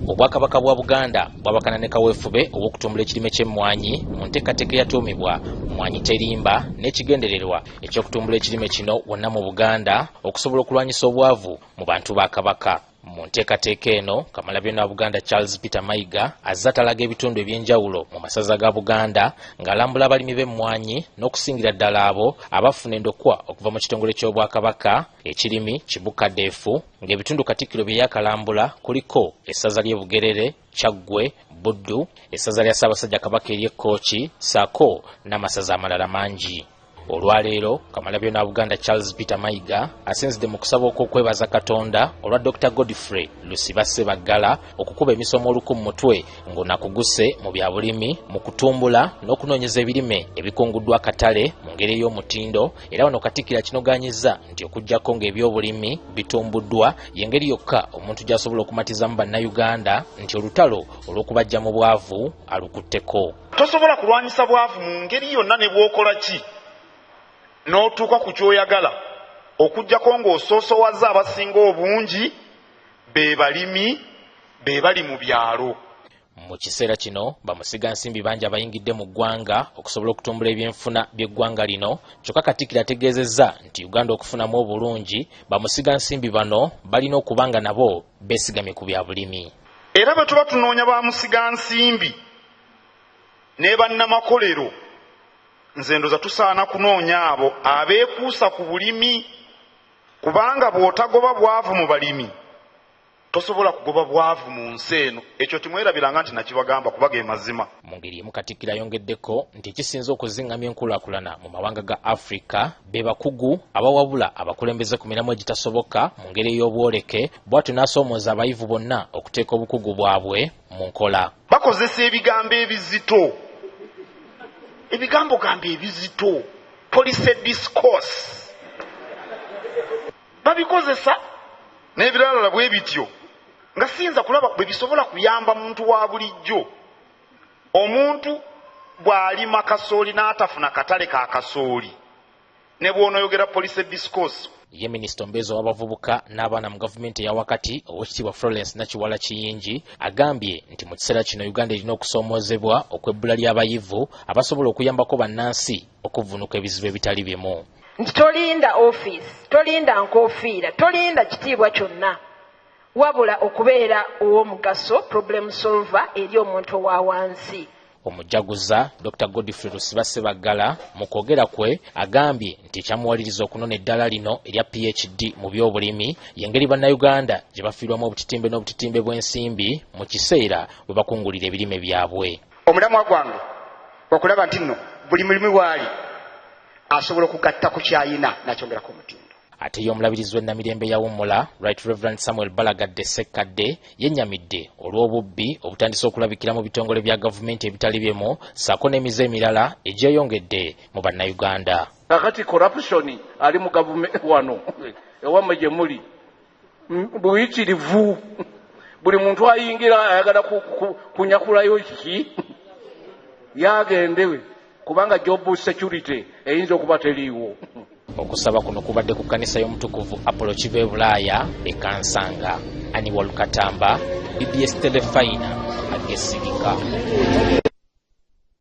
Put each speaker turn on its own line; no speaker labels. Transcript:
Obwakabaka bwa Buganda bwabakana ne kaweefube ow'okutumbula ekirime ky'emmwanyi mu nteekateeka eyatuumibwa Mmwanyi Terimba n'ekigendererwa eky'okutumbula ekirime kino wonna mu Buganda okusobola okulwanyisa obwavu mu bantu ba Kabaka. Mu nteekateeka eno, Kamalabyonna wa Buganda Charles Peter Mayiga azze atalaga ebitundu eby'enjawulo mu masaza ga Buganda ng'alambula abalimi b'emmwanyi n'okusingira ddala abo abafuna endokwa okuva mu kitongole ky'Obwakabaka ekirimi Kibukadeefu, ng'ebitundu Katikkiro bye yakalambula kuliko essaza ly'e Bugerere, Kyaggwe, Buddu, essaza lya Ssaabasajja Kabaka ery'e Kkooki ssaako n'amasaza amalala mangi. Olwaleero, Kamalabyonna wa Buganda Charles Peter Mayiga asinzidde mu kusaba okw'okwebaza Katonda olwa Dr. Godfrey Lusiba Ssebaggala okukuba emisomo oluku mu mutwe ng'onakuguse mu bya bulimi mu kutumbula n'okunoonyeza ebirime ebikunguddwa akatale mu ngeri ey'omutindo, era wano Katikkiro akinogaanyizza nti okuggyako ng'ebyobulimi bitumbuddwa y'engeri yokka omuntu gy'asobola okumatizamu bannayuganda nti olutalo olw'okubajja mu bwavu alukutteko.
Tosobola kulwanyisa bwavu mu ngeri yonna ne bw'okola ki n'otuuka ku kyoyagala okuggyako ng'osoosowaza abasinga obungi be balimi be bali mu byalo.
Mu kiseera kino bamusigansimbi bangi abayingidde mu ggwanga okusobola okutumbula ebyenfuna by'eggwanga lino, kyokka Katikkiro ategeezezza nti Uganda okufunamu obulungi bamusigansimbi bano balina okuba nga nabo beesigamye ku bya bulimi.
Era bwe tuba tunoonya bamusigansimbi ne bannamakolero, nze ndoza tusaana kunoonya abo abeekuusa ku bulimi, kubanga bw'otagoba bwavu mu balimi tosobola kugoba bwavu mu nsi eno. Ekyo timwerabiranga nti nakibagamba kuba ge mazima.
Mu ngeri emu Katikkiro ayongeddeko nti ekisinze okuzingamya enkulaakulana mu mawanga ga Afrika be bakugu abawabula abakulembeze ku miramu egitasoboka mu ngeri ey'obwoleke, bw'atyo n'asoomooza abayivu bonna okuteeka obukugu bwabwe mu nkola.
Bakozesa ebigambo ebizito, ebigambo gambo ebizito, police discourse babikozesa n'ebirala bwe bityo nga siyinza kulaba bwe bisobola kuyamba muntu wa bulijjo. Omuntu bw'alima kasooli n'atafuna katale ka kasooli ne bw'onoyogera police discourse.
Ye Minisita Ombeezi w'abavubuka n'abaana mu gavumenti eya wakati Oweekitiibwa Florence Nakiwala Kiyingi agambye nti mu kiseera kino Uganda erina okusoomoozebwa okw'ebbula ly'abayivu abasobola okuyambako bannansi okuvvuunuka ebizibu ebitali bimu.
Nti tolinda ofiisi, tolinda nkoofiira, tolinda kitiibwa kyonna, wabula okubeera ow'omugaso, problem solver eri omuntu owa wansi.
Omujaguza Dr. Godfrey Lusiba Ssebaggala mu kwogera kwe agambye nti ekyamuwaliriza okunona eddala lino erya PhD mu by'obulimi y'engeri bannayuganda gye bafiirwamu obutitimbe n'obutitimbe bw'ensimbi mu kiseera bwe bakungulira ebirime byabwe.
Omulamwa gwange okulaba nti nno buli mulimi waali asobola okugatta ku kyayina n'akyongerako omutindo.
Ate y'omulabirizi w'ennamirembe ya Wummula Right Reverend Samuel Balagadde Ssekkadde yennyamidde olw'obubbi obutandise okulabikira mu bitongole bya gavumenti ebitali bimu ssaako n'emize emirala egyeyongedde mu bannayuganda.
Kakati corruption ali mu gavumenti wano ewammwe gye muli buyitirivu, buli muntu ayingira ayagala kunyakulayo ki yagendewe, kubanga job security eyinza okuba teriiwo.
Okusaba kuno kubadde ku kkanisa y'omutukuvu Apollo Kiva e Bulaaya e Kansanga. Annual Katamba, BBS Telefina, Agesibika.